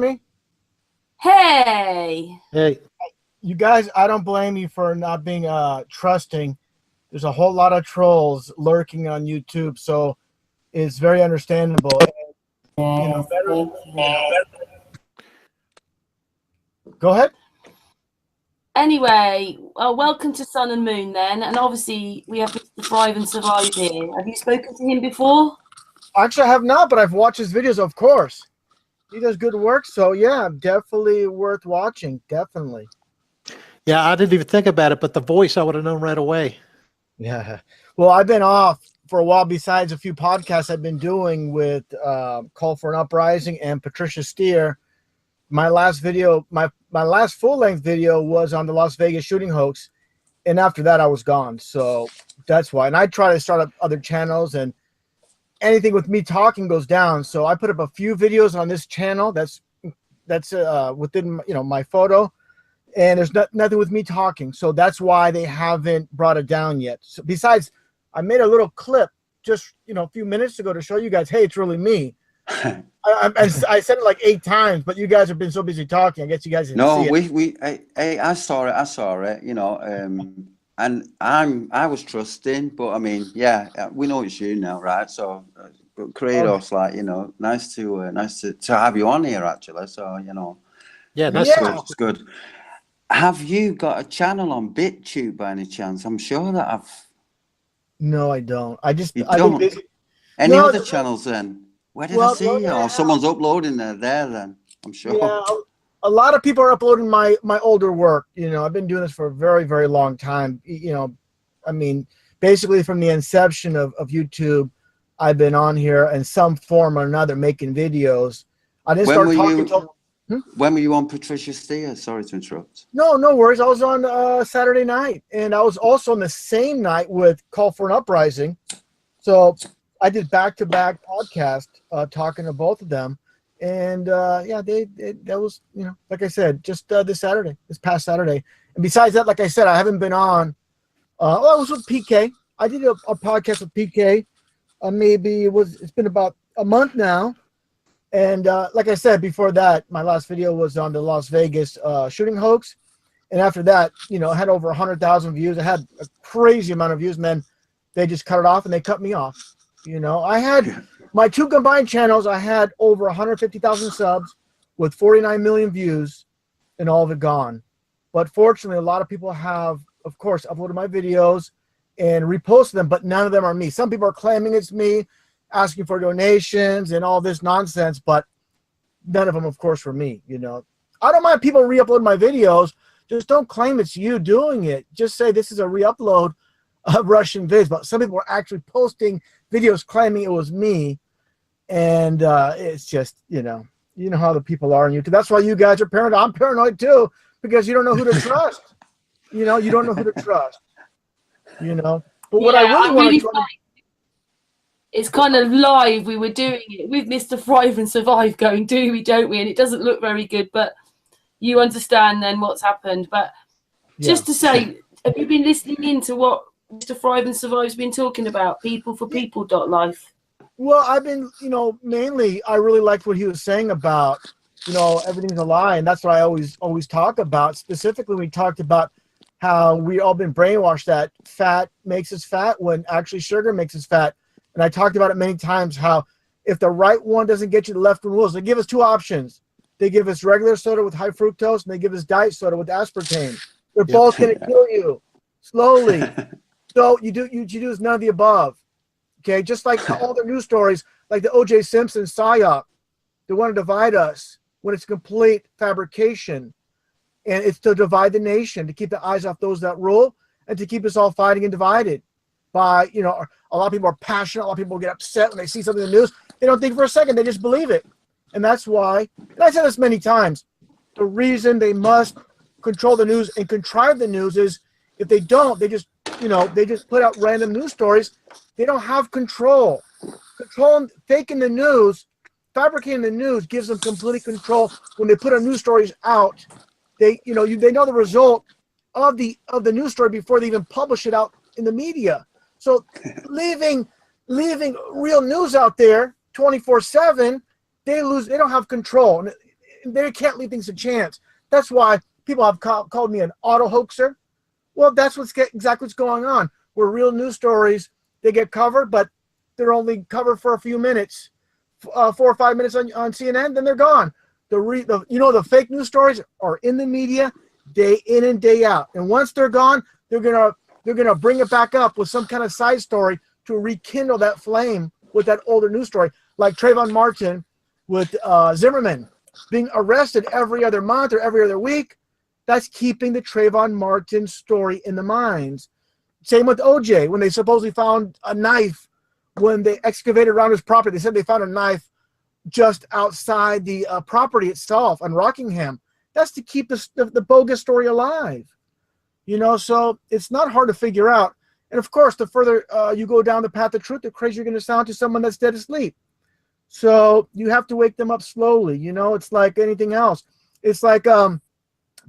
me? Hey. Hey. You guys, I don't blame you for not being trusting. There's a whole lot of trolls lurking on YouTube, so it's very understandable. And, go ahead. Anyway, welcome to Sun and Moon then, and obviously we have Mr. Thrive and Survive here. Have you spoken to him before? Actually, I have not, but I've watched his videos, of course. He does good work, so yeah, definitely worth watching, definitely. Yeah, I didn't even think about it, but the voice I would have known right away. Yeah. Well, I've been off for a while besides a few podcasts I've been doing with Call for an Uprising and Patricia Steer. My last video, my last full-length video was on the Las Vegas shooting hoax, and after that I was gone. So that's why. And I try to start up other channels, and anything with me talking goes down. So I put up a few videos on this channel that's within my photo, and there's nothing with me talking. So that's why they haven't brought it down yet. So besides, I made a little clip just a few minutes ago to show you guys, hey, it's really me. I said it like 8 times, but you guys have been so busy talking. I guess you guys didn't see it. I saw it, and I was trusting, but I mean, yeah, we know it's you now, right? So, but Kratos, nice to have you on here, actually. So, yeah, it's good. Have you got a channel on BitTube by any chance? I'm sure that I've. No, I don't. I've been busy. Any other channels then? Where did I see you? Or someone's uploading there then, I'm sure. Yeah, a lot of people are uploading my older work. I've been doing this for a very, very long time. I mean, basically from the inception of YouTube, I've been on here in some form or another making videos. I didn't start talking until... When were you on Patricia Steer? Sorry to interrupt. No worries. I was on Saturday night, and I was also on the same night with Call for an Uprising. So I did back-to-back podcast talking to both of them, and that was like I said, just this past Saturday. And besides that, like I said, I haven't been on. I was with PK. I did a podcast with PK. It's been about a month now. And like I said before that, my last video was on the Las Vegas shooting hoax, and after that, it had over 100,000 views. It had a crazy amount of views, and then they just cut it off and they cut me off. I had my 2 combined channels. I had over 150,000 subs with 49 million views, and all of it gone. But fortunately, a lot of people have, of course, uploaded my videos and reposted them, but none of them are me. Some people are claiming it's me, asking for donations and all this nonsense, but none of them, of course, were me. I don't mind people re-uploading my videos. Just don't claim it's you doing it. Just say this is a re-upload of Russianvids. But some people are actually posting videos claiming it was me, and it's just you know how the people are on YouTube. That's why you guys are paranoid. I'm paranoid too, because you don't know who to trust. You don't know who to trust. But what I really want to. It's kind of live. We were doing it with Mr. Thrive and Survive going, don't we? And it doesn't look very good, but you understand then what's happened. But just to say, have you been listening into what Mr. Thrive and Survive's been talking about? Peopleforpeople.life. Well, I've been, mainly I really liked what he was saying about, everything's a lie. And that's what I always talk about. Specifically, we talked about how we all been brainwashed that fat makes us fat when actually sugar makes us fat. And I talked about it many times, how if the right one doesn't get you the left one rules, they give us 2 options. They give us regular soda with high fructose, and they give us diet soda with aspartame. They're both going to kill you slowly. So you do is none of the above. Okay, just like all the news stories, like the O.J. Simpson psyop, they want to divide us when it's complete fabrication, and it's to divide the nation, to keep the eyes off those that rule, and to keep us all fighting and divided. By a lot of people are passionate. A lot of people get upset when they see something in the news. They don't think for a second. They just believe it. And that's why, and I said this many times, the reason they must control the news and contrive the news is if they don't, they just put out random news stories. They don't have control. Faking the news, fabricating the news gives them complete control. When they put a news stories out, they know the result of the news story before they even publish it out in the media. So leaving real news out there 24/7, they don't have control. they can't leave things to chance. That's why people have called me an auto hoaxer. Well, that's exactly what's going on. Where real news stories, they get covered, but they're only covered for a few minutes, 4 or 5 minutes on CNN, then they're gone. The fake news stories are in the media day in and day out, and once they're gone, they're gonna bring it back up with some kind of side story to rekindle that flame with that older news story, like Trayvon Martin with Zimmerman being arrested every other month or every other week. That's keeping the Trayvon Martin story in the minds. Same with OJ, when they supposedly found a knife when they excavated around his property. They said they found a knife just outside the property itself on Rockingham. That's to keep the bogus story alive. So it's not hard to figure out. And of course, the further you go down the path of truth, the crazier you're going to sound to someone that's dead asleep. So you have to wake them up slowly. It's like anything else. It's like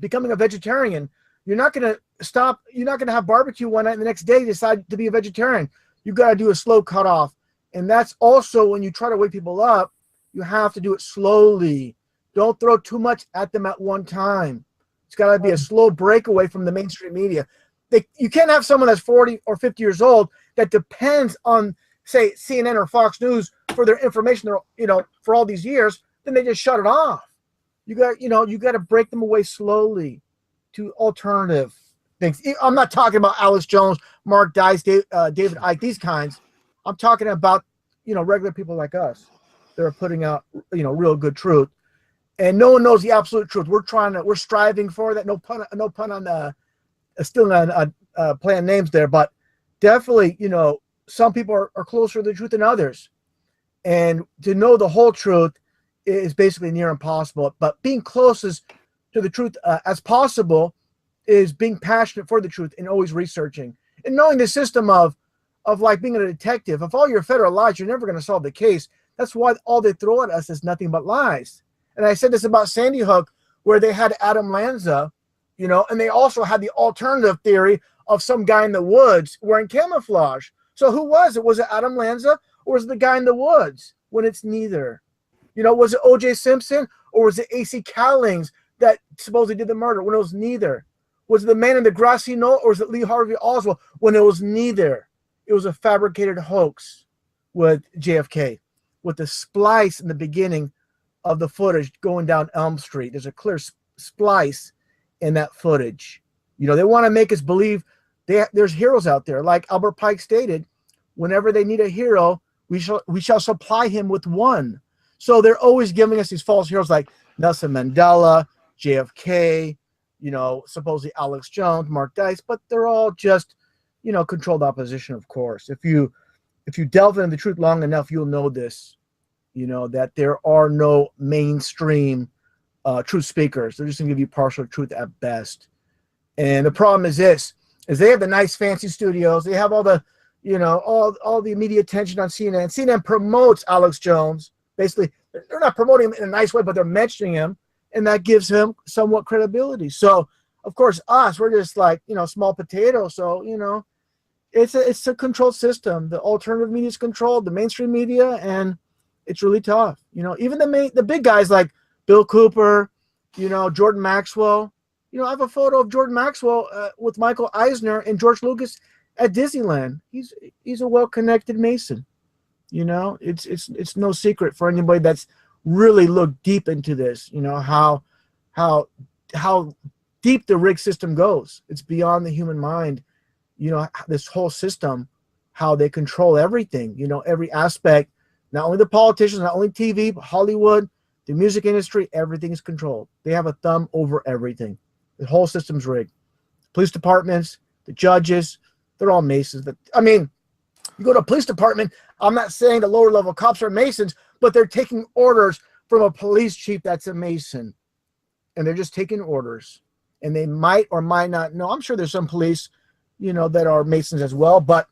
becoming a vegetarian. You're not going to have barbecue one night and the next day decide to be a vegetarian. You got to do a slow cutoff. And that's also when you try to wake people up, you have to do it slowly. Don't throw too much at them at one time. It's got to be a slow breakaway from the mainstream media. You can't have someone that's 40 or 50 years old that depends on, say, CNN or Fox News for their information, for all these years. Then they just shut it off. You got to break them away slowly to alternative things. I'm not talking about Alex Jones, Mark Dice, David Icke, these kinds. I'm talking about, regular people like us that are putting out, real good truth. And no one knows the absolute truth. We're striving for that. No pun on still on playing names there, but definitely, some people are closer to the truth than others. And to know the whole truth is basically near impossible. But being closest to the truth as possible is being passionate for the truth and always researching and knowing the system of like being a detective. If all you're fed are lies, you're never going to solve the case. That's why all they throw at us is nothing but lies. And I said this about Sandy Hook, where they had Adam Lanza, and they also had the alternative theory of some guy in the woods wearing camouflage. So who was it? Was it Adam Lanza or was it the guy in the woods? When it's neither. Was it O.J. Simpson or was it A.C. Cowlings that supposedly did the murder? When it was neither. Was it the man in the grassy knoll or was it Lee Harvey Oswald? When it was neither. It was a fabricated hoax with JFK, with the splice in the beginning of the footage going down Elm Street. There's a clear splice in that footage. They want to make us believe there's heroes out there. Like Albert Pike stated, whenever they need a hero, we shall supply him with one. So they're always giving us these false heroes like Nelson Mandela, JFK, supposedly Alex Jones, Mark Dice, but they're all just, controlled opposition, of course. If you delve into the truth long enough, you'll know this, that there are no mainstream truth speakers. They're just going to give you partial truth at best. And the problem is this, is they have the nice fancy studios. They have all the, all the media attention on CNN. CNN promotes Alex Jones. Basically, they're not promoting him in a nice way, but they're mentioning him, and that gives him somewhat credibility. So, of course, we're just like, small potato. So, it's a controlled system. The alternative media is controlled, the mainstream media, and it's really tough. Even the big guys like Bill Cooper, Jordan Maxwell. I have a photo of Jordan Maxwell with Michael Eisner and George Lucas at Disneyland. He's a well-connected Mason. It's no secret for anybody that's really looked deep into this. How deep the rig system goes. It's beyond the human mind. This whole system, how they control everything. Every aspect. Not only the politicians, not only TV, but Hollywood, the music industry, everything is controlled. They have a thumb over everything. The whole system's rigged. Police departments, the judges, they're all Masons. You go to a police department, I'm not saying the lower level cops are Masons, but they're taking orders from a police chief that's a Mason. And they're just taking orders. And they might or might not know. I'm sure there's some police, that are Masons as well. But,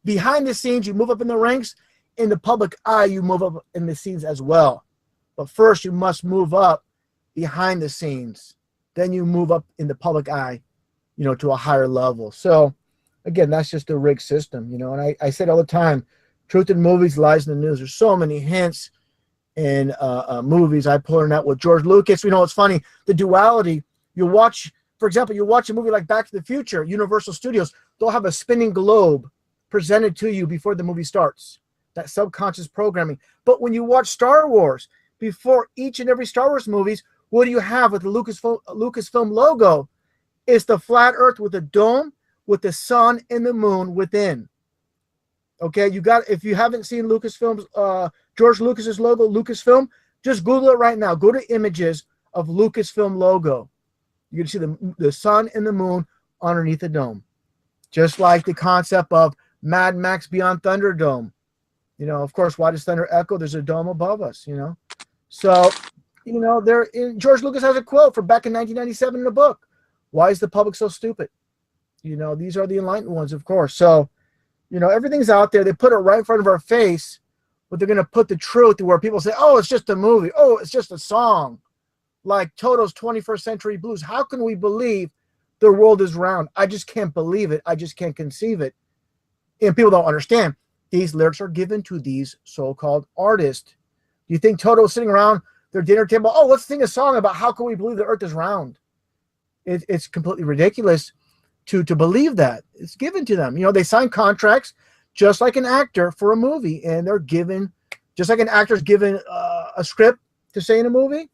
behind the scenes, you move up in the ranks. In the public eye, you move up in the scenes as well. But first, you must move up behind the scenes. Then you move up in the public eye, to a higher level. So, again, that's just a rigged system, And I said all the time, truth in movies, lies in the news. There's so many hints in movies. I pull in that with George Lucas. You know, it's funny, the duality. You watch, for example, you watch a movie like Back to the Future, Universal Studios, they'll have a spinning globe presented to you before the movie starts, that subconscious programming. But when you watch Star Wars, before each and every Star Wars movies, what do you have with the Lucasfilm logo? It's the flat earth with a dome, with the sun and the moon within. Okay, you got, if you haven't seen Lucasfilm's, George Lucas's logo, Lucasfilm, just Google it right now. Go to images of Lucasfilm logo. You can see the sun and the moon underneath the dome. Just like the concept of Mad Max Beyond Thunderdome. You know, of course, why does thunder echo? There's a dome above us, you know. So, you know, George Lucas has a quote from back in 1997 in a book. Why is the public so stupid? You know, these are the enlightened ones, of course. So, you know, everything's out there. They put it right in front of our face, but they're going to put the truth to where people say, oh, it's just a movie. Oh, it's just a song. Like Toto's 21st Century Blues. How can we believe the world is round? I just can't believe it. I just can't conceive it. And people don't understand. These lyrics are given to these so-called artists. Do you think Toto is sitting around their dinner table? Oh, let's sing a song about how can we believe the earth is round? It's completely ridiculous to believe that. It's given to them. You know, they sign contracts just like an actor for a movie, and they're given, just like an actor's given a script to say in a movie,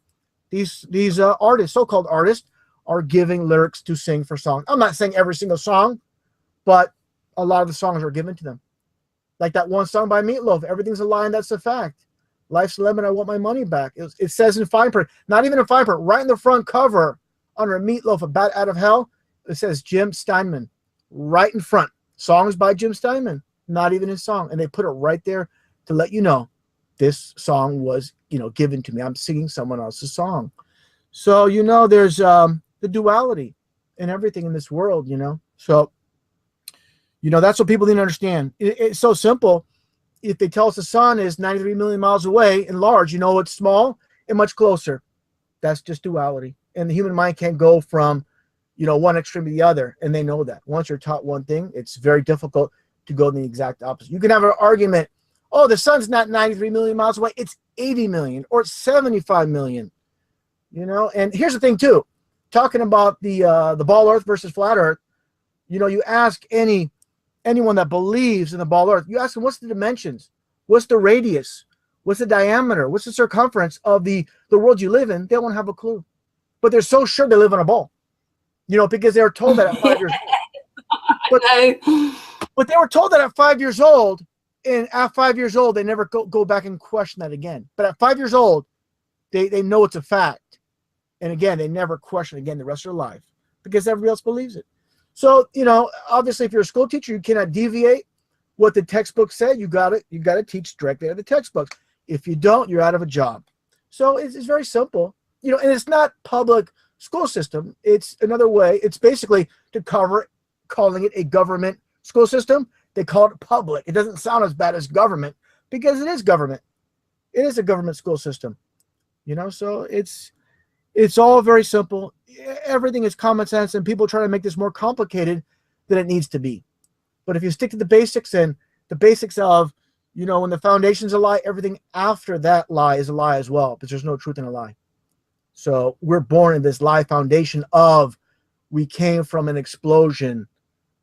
these artists, so-called artists, are giving lyrics to sing for songs. I'm not saying every single song, but a lot of the songs are given to them. Like that one song by Meatloaf, Everything's a Lie and That's a Fact. Life's a Lemon, I Want My Money Back. It says in fine print, not even in fine print, right in the front cover, under Meatloaf, A Bat Out of Hell, it says Jim Steinman, right in front. Songs by Jim Steinman, not even his song. And they put it right there to let you know this song was, you know, given to me. I'm singing someone else's song. So, you know, there's the duality in everything in this world, you know. So, you know, that's what people didn't understand. It's so simple. If they tell us the sun is 93 million miles away and large, you know, it's small and much closer. That's just duality. And the human mind can't go from, you know, one extreme to the other. And they know that. Once you're taught one thing, it's very difficult to go in the exact opposite. You can have an argument, oh, the sun's not 93 million miles away. It's 80 million or it's 75 million. You know, and here's the thing, too. Talking about the ball earth versus flat earth, you know, you ask anyone that believes in the ball earth, you ask them, what's the dimensions? What's the radius? What's the diameter? What's the circumference of the world you live in? They won't have a clue. But they're so sure they live on a ball. You know, because they were told that at 5 years old. But they were told that at 5 years old, and at 5 years old, they never go back and question that again. But at 5 years old, they know it's a fact. And again, they never question it again the rest of their life because everybody else believes it. So, you know, obviously, if you're a school teacher, you cannot deviate what the textbook said. You got to teach directly out of the textbooks. If you don't, you're out of a job. So it's very simple, you know, and it's not public school system. It's another way. It's basically to cover calling it a government school system. They call it public. It doesn't sound as bad as government because it is government. It is a government school system, you know, so it's all very simple. Everything is common sense, and people try to make this more complicated than it needs to be. But if you stick to the basics, and the basics of, you know, when the foundation's a lie, everything after that lie is a lie as well, because there's no truth in a lie. So we're born in this lie foundation of we came from an explosion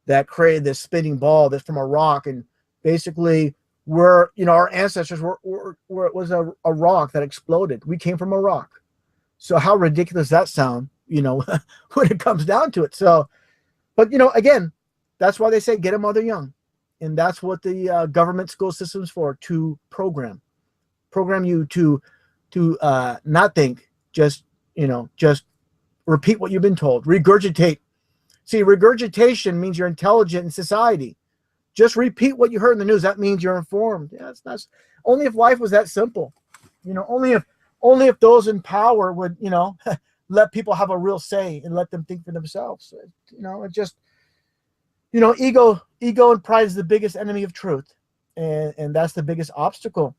that created this spinning ball that's from a rock, and basically we're, you know, our ancestors was a rock that exploded. We came from a rock. So how ridiculous that sound, you know, when it comes down to it. So, but, you know, again, that's why they say get them while they're young. And that's what the government school system is for, to program you to not think, just, you know, just repeat what you've been told, regurgitate. See, regurgitation means you're intelligent in society. Just repeat what you heard in the news. That means you're informed. Yeah, it's not, only if life was that simple, you know, only if those in power would, you know, let people have a real say and let them think for themselves. You know, it just, you know, ego and pride is the biggest enemy of truth. And that's the biggest obstacle.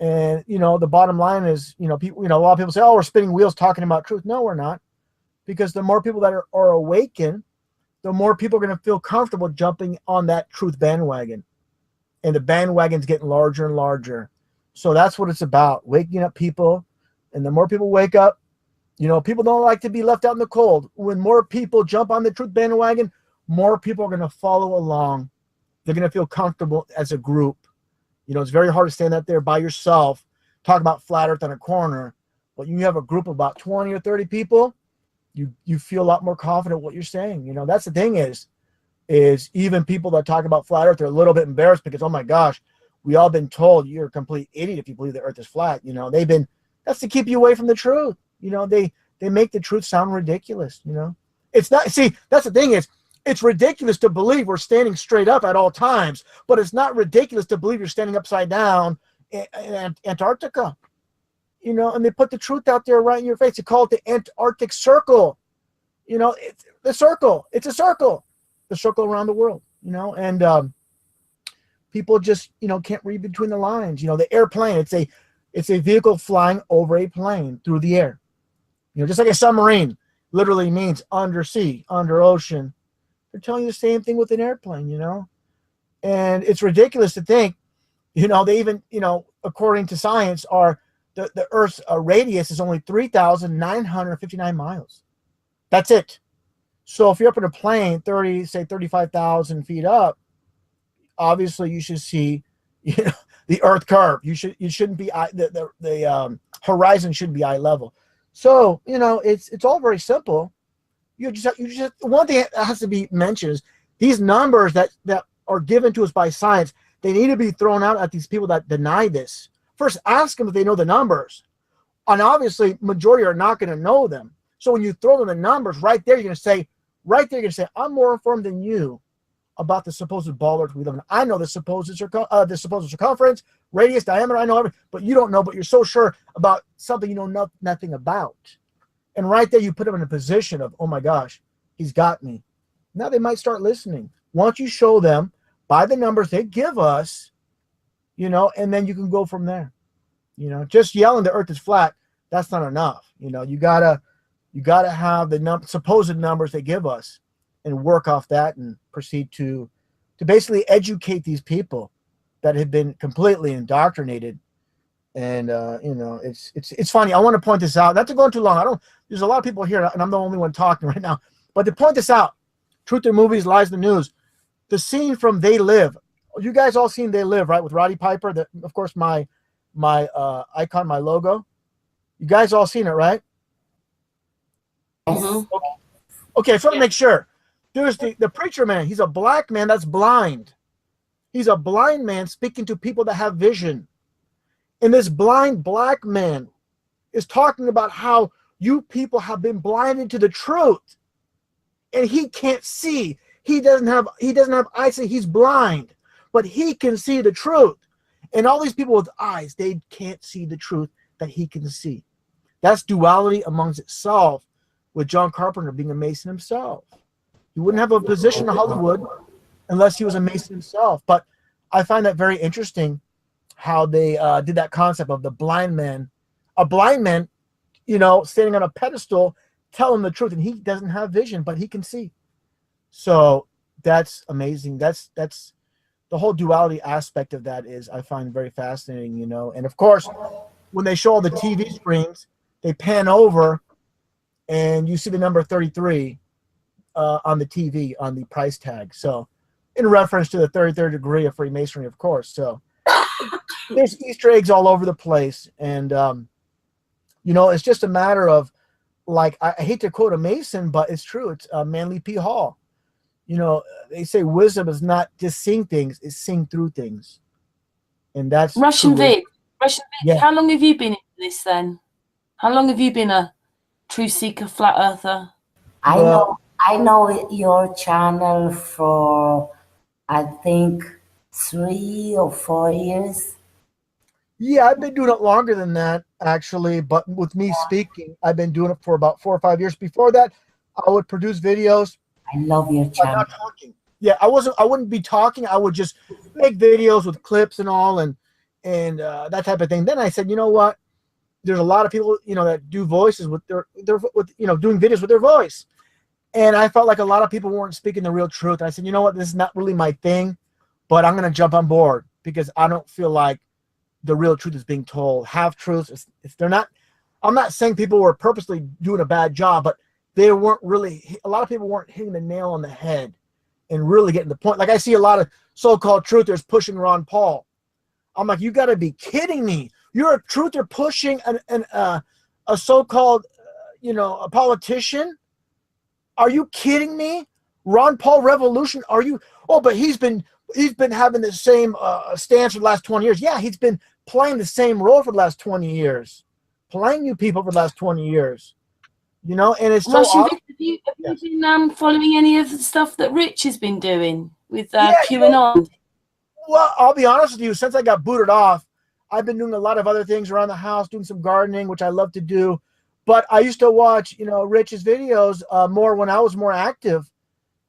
And, you know, the bottom line is, you know, people, you know, a lot of people say, oh, we're spinning wheels talking about truth. No, we're not. Because the more people that are awakened, the more people are going to feel comfortable jumping on that truth bandwagon. And the bandwagon's getting larger and larger. So that's what it's about, waking up people. And the more people wake up, you know, people don't like to be left out in the cold. When more people jump on the truth bandwagon, more people are going to follow along. They're going to feel comfortable as a group. You know, it's very hard to stand out there by yourself, talk about flat earth on a corner. But you have a group of about 20 or 30 people, you feel a lot more confident what you're saying. You know, that's the thing is even people that talk about flat earth are a little bit embarrassed because, oh my gosh, we all been told you're a complete idiot if you believe the earth is flat. You know, that's to keep you away from the truth. You know, they make the truth sound ridiculous. You know, it's not, see, that's the thing is, it's ridiculous to believe we're standing straight up at all times, but it's not ridiculous to believe you're standing upside down in Antarctica. You know, and they put the truth out there right in your face. They call it the Antarctic Circle. You know, it's the circle. It's a circle. The circle around the world, you know, and people just, you know, can't read between the lines. You know, the airplane, it's a vehicle flying over a plane through the air. You know, just like a submarine literally means undersea, under ocean. They're telling you the same thing with an airplane, you know, and it's ridiculous to think, you know, they even, you know, according to science, the Earth's radius is only 3,959 miles. That's it. So if you're up in a plane, 35,000 feet up, obviously you should see, you know, the Earth curve. You shouldn't be the horizon shouldn't be eye level. So you know, it's all very simple. You just one thing that has to be mentioned is these numbers that are given to us by science. They need to be thrown out at these people that deny this. First, ask them if they know the numbers, and obviously, majority are not going to know them. So when you throw them the numbers right there, you're going to say, I'm more informed than you about the supposed ball Earth we live in. I know the supposed circumference, radius, diameter. I know everything, but you don't know. But you're so sure about something you know nothing about. And right there, you put them in a position of, oh my gosh, he's got me. Now they might start listening. Once you show them by the numbers they give us, you know, and then you can go from there. You know, just yelling the Earth is flat, that's not enough. You know, you gotta have the supposed numbers they give us and work off that and proceed to basically educate these people that have been completely indoctrinated. And you know, it's funny. I want to point this out. Not to go on too long. There's a lot of people here, and I'm the only one talking right now. But to point this out, Truth in Movies, Lies in the News, the scene from They Live. You guys all seen They Live, right? With Roddy Piper. Of course, my icon, my logo. You guys all seen it, right? Mhm. Okay, so to make sure. There's the preacher man. He's a black man that's blind. He's a blind man speaking to people that have vision. And this blind black man is talking about how you people have been blinded to the truth. And he can't see. He doesn't have eyesight. He's blind. But he can see the truth. And all these people with eyes, they can't see the truth that he can see. That's duality amongst itself, with John Carpenter being a Mason himself. He wouldn't have a position in Hollywood unless he was a Mason himself. But I find that very interesting how they did that concept of the blind man. A blind man, you know, standing on a pedestal, telling the truth, and he doesn't have vision, but he can see. So that's amazing. That's the whole duality aspect of that is, I find very fascinating, you know. And of course, when they show all the TV screens, they pan over and you see the number 33 on the TV on the price tag. So in reference to the 33rd degree of Freemasonry, of course. So there's Easter eggs all over the place. And, you know, it's just a matter of, like, I hate to quote a Mason, but it's true. It's Manly P. Hall. You know, they say wisdom is not just seeing things, it's seeing through things. And that's Russianvids. Yeah. How long have you been in this then? How long have you been a true seeker, flat earther? I know your channel for, I think, 3 or 4 years. Yeah, I've been doing it longer than that, actually. But with me speaking, I've been doing it for about 4 or 5 years. Before that, I would produce videos. I love your But channel. not talking. Yeah, I wouldn't be talking. I would just make videos with clips and all, and that type of thing. Then I said, you know what? There's a lot of people, you know, that do voices with their you know, doing videos with their voice. And I felt like a lot of people weren't speaking the real truth. And I said, you know what? This is not really my thing, but I'm going to jump on board because I don't feel like the real truth is being told. Half truths, they're not. I'm not saying people were purposely doing a bad job, but they weren't really. A lot of people weren't hitting the nail on the head and really getting the point. Like I see a lot of so-called truthers pushing Ron Paul. I'm like, you got to be kidding me! You're a truther pushing a so-called, a politician. Are you kidding me? Ron Paul revolution? Are you? Oh, but he's been having the same stance for the last 20 years. Yeah, he's been playing the same role for the last 20 years, playing you people for the last 20 years. And it's so Russianvids, have you been following any of the stuff that Rich has been doing with QAnon? Well, I'll be honest with you. Since I got booted off, I've been doing a lot of other things around the house, doing some gardening, which I love to do. But I used to watch, Rich's videos more when I was more active,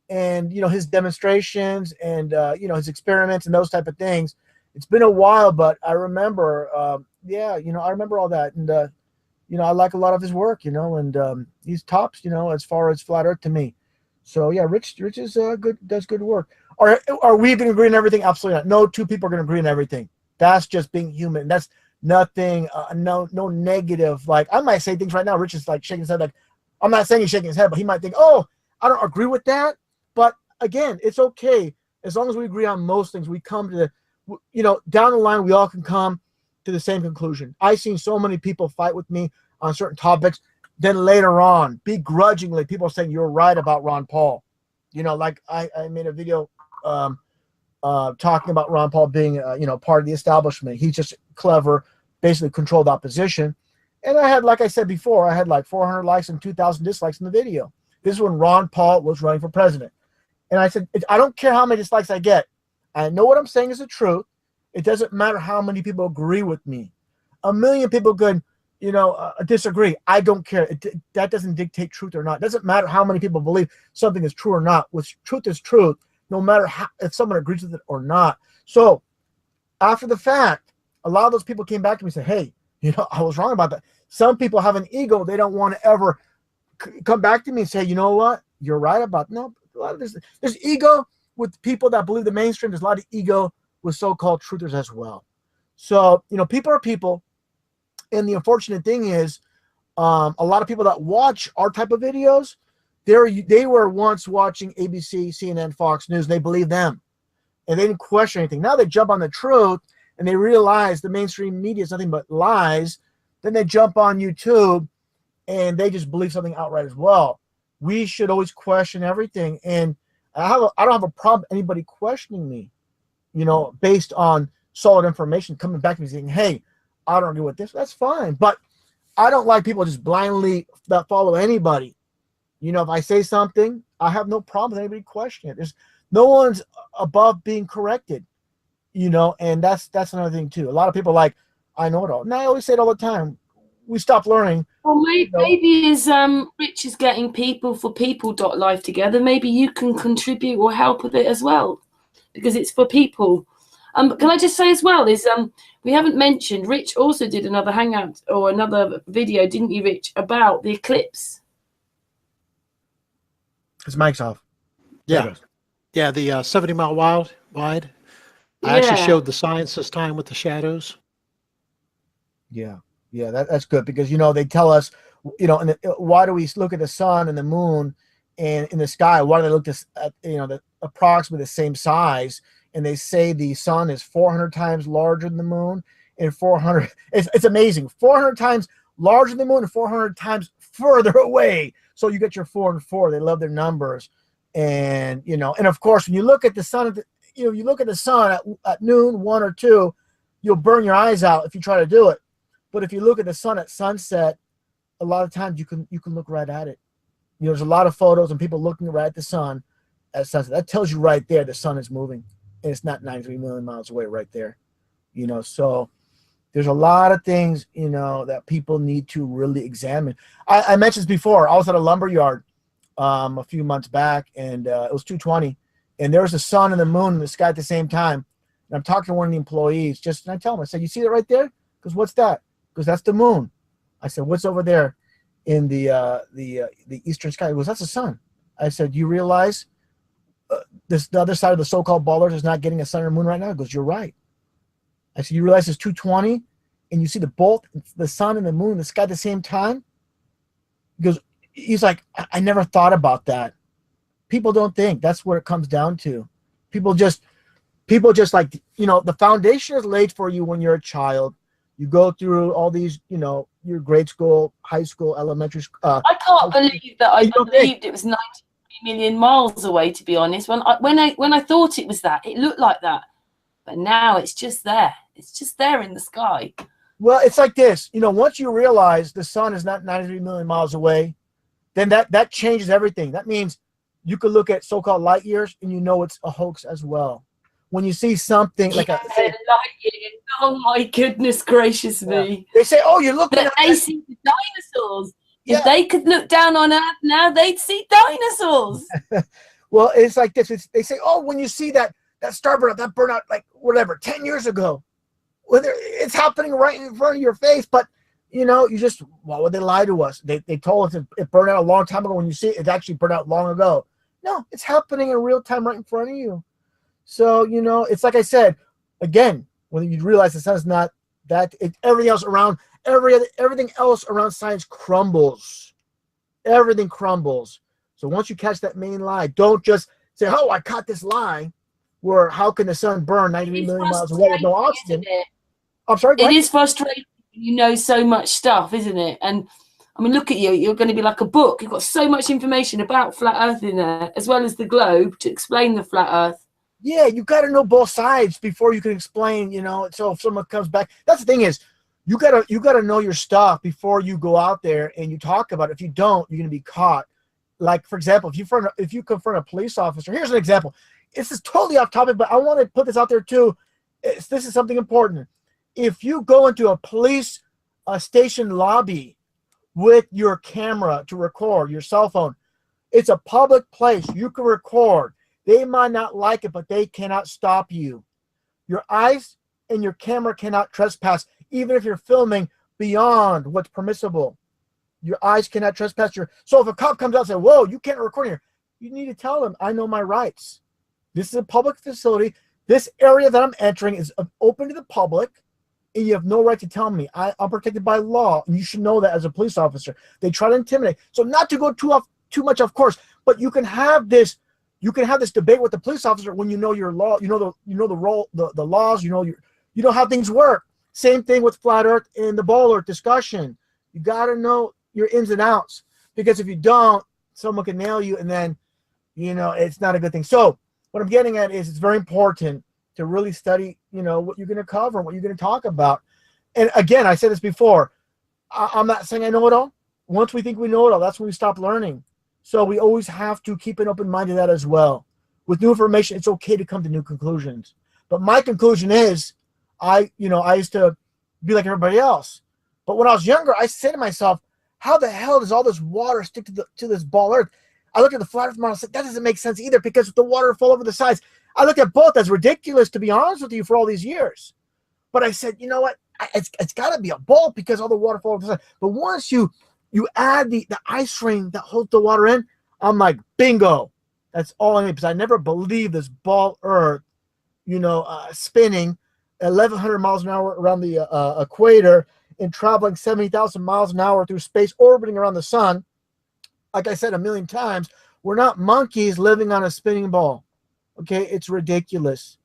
and his demonstrations and his experiments and those type of things. It's been a while, but I remember, I remember all that, and I like a lot of his work, and he's tops, as far as flat Earth to me. So yeah, Rich is good, does good work. Are we going to agree on everything? Absolutely not. No two people are going to agree on everything. That's just being human. That's nothing. No negative. Like I might say things right now. Rich is like shaking his head. Like I'm not saying he's shaking his head, but he might think, oh, I don't agree with that. But again, it's okay as long as we agree on most things. We come to down the line, we all can come to the same conclusion. I've seen so many people fight with me on certain topics. Then later on, begrudgingly, people are saying you're right about Ron Paul. Like I made a video talking about Ron Paul being part of the establishment. He's just clever, basically controlled opposition. And I had, like I said before, I had like 400 likes and 2,000 dislikes in the video. This is when Ron Paul was running for president. And I said, I don't care how many dislikes I get. I know what I'm saying is the truth. It doesn't matter how many people agree with me. 1 million people could, disagree. I don't care. That doesn't dictate truth or not. It doesn't matter how many people believe something is true or not. Truth is truth, no matter if someone agrees with it or not. So after the fact, a lot of those people came back to me and said, hey, I was wrong about that. Some people have an ego. They don't want to ever come back to me and say, you know what? You're right about no. A lot of there's ego with people that believe the mainstream. There's a lot of ego with so-called truthers as well. So, people are people. And the unfortunate thing is a lot of people that watch our type of videos, they were once watching ABC, CNN, Fox News. They believe them. And they didn't question anything. Now they jump on the truth and they realize the mainstream media is nothing but lies. Then they jump on YouTube and they just believe something outright as well. We should always question everything. And I don't have a problem anybody questioning me, based on solid information, coming back to me saying, hey, I don't agree with this. That's fine. But I don't like people just blindly that follow anybody. If I say something, I have no problem with anybody questioning it. There's no one's above being corrected, and that's another thing too. A lot of people are like, I know it all. And I always say it all the time. We stop learning. Well, maybe as Rich is getting Peopleforpeople.life together, maybe you can contribute or help with it as well, because it's for people. Can I just say as well is we haven't mentioned Rich also did another hangout or another video, didn't you, Rich, about the eclipse? His mic's off. Yeah, the 70-mile wide. I actually showed the science this time with the shadows. Yeah, that's good because they tell us, why do we look at the sun and the moon and in the sky? Why do they look at approximately the same size? And they say the sun is 400 times larger than the moon, and 400. It's amazing. 400 times larger than the moon and 400 times further away. So you get your 4 and 4. They love their numbers, and and of course when you look at the sun, you look at the sun at noon, 1 or 2, you'll burn your eyes out if you try to do it. But if you look at the sun at sunset, a lot of times you can look right at it. There's a lot of photos and people looking right at the sun at sunset. That tells you right there the sun is moving. And it's not 93 million miles away right there. So there's a lot of things, that people need to really examine. I mentioned this before. I was at a lumber yard a few months back, and it was 2:20, and there was the sun and the moon in the sky at the same time. And I'm talking to one of the employees, and I tell him, I said, you see that right there? Because what's that? Because that's the moon. I said, what's over there in the eastern sky? He goes, that's the sun. I said, you realize the other side of the so-called ballers is not getting a sun or moon right now? He goes, you're right. I said, you realize it's 2:20 and you see the sun and the moon in the sky at the same time? He's like, I never thought about that. People don't think. That's what it comes down to. People just like, the foundation is laid for you when you're a child. You go through all these, your grade school, high school, elementary school. I can't believe that I believed it was 93 million miles away, to be honest. When I thought it was that, it looked like that. But now it's just there. It's just there in the sky. Well, it's like this. Once you realize the sun is not 93 million miles away, then that changes everything. That means you could look at so-called light years and it's a hoax as well. When you see something like light years. Oh my goodness gracious me! They say, "Oh, you're looking." But they see the dinosaurs. Yeah. If they could look down on Earth now, they'd see dinosaurs. Well, it's like this. They say, "Oh, when you see that star burn out, that burnout, like whatever, 10 years ago, well, it's happening right in front of your face." But why would they lie to us? They told us it burned out a long time ago. When you see it, it actually burned out long ago. No, it's happening in real time right in front of you. So, it's like I said, again, when you realize the sun's not that, everything else around, everything else around science crumbles. Everything crumbles. So once you catch that main lie, don't just say, "Oh, I caught this lie," where how can the sun burn 93 million miles away with no oxygen? I'm sorry, it is frustrating. You know so much stuff, isn't it? And I mean, look at you. You're going to be like a book. You've got so much information about flat Earth in there, as well as the globe to explain the flat Earth. Yeah, you got to know both sides before you can explain, So if someone comes back, that's the thing is, you gotta know your stuff before you go out there and you talk about it. If you don't, you're gonna be caught. Like, for example, if you confront a police officer, here's an example. This is totally off topic, but I want to put this out there too. This is something important. If you go into a police station lobby with your camera to record, your cell phone, it's a public place. You can record. They might not like it, but they cannot stop you. Your eyes and your camera cannot trespass, even if you're filming beyond what's permissible. Your eyes cannot trespass. So if a cop comes out and says, "Whoa, you can't record here," you need to tell them, "I know my rights. This is a public facility. This area that I'm entering is open to the public, and you have no right to tell me. I'm protected by law, and you should know that as a police officer." They try to intimidate. So not to go too much off course, but you can have this debate with the police officer when you know your law, the laws, you know how things work. Same thing with flat Earth and the ball Earth discussion. You got to know your ins and outs, because if you don't, someone can nail you, and then it's not a good thing. So what I'm getting at is, it's very important to really study what you're going to cover, what you're going to talk about. And again, I said this before, I'm not saying I know it all. Once we think we know it all, that's when we stop learning. So we always have to keep an open mind to that as well. With new information, it's okay to come to new conclusions. But my conclusion is, I used to be like everybody else. But when I was younger, I said to myself, how the hell does all this water stick to this ball Earth? I looked at the flat Earth model and said, that doesn't make sense either, because the water fall over the sides. I looked at both as ridiculous, to be honest with you, for all these years. But I said, you know what? It's got to be a ball, because all the water fall over the sides. But once you add the ice ring that holds the water in, I'm like, bingo. That's all I need, because I never believed this ball Earth, spinning 1,100 miles an hour around the equator and traveling 70,000 miles an hour through space, orbiting around the sun. Like I said a million times, we're not monkeys living on a spinning ball. Okay, it's ridiculous.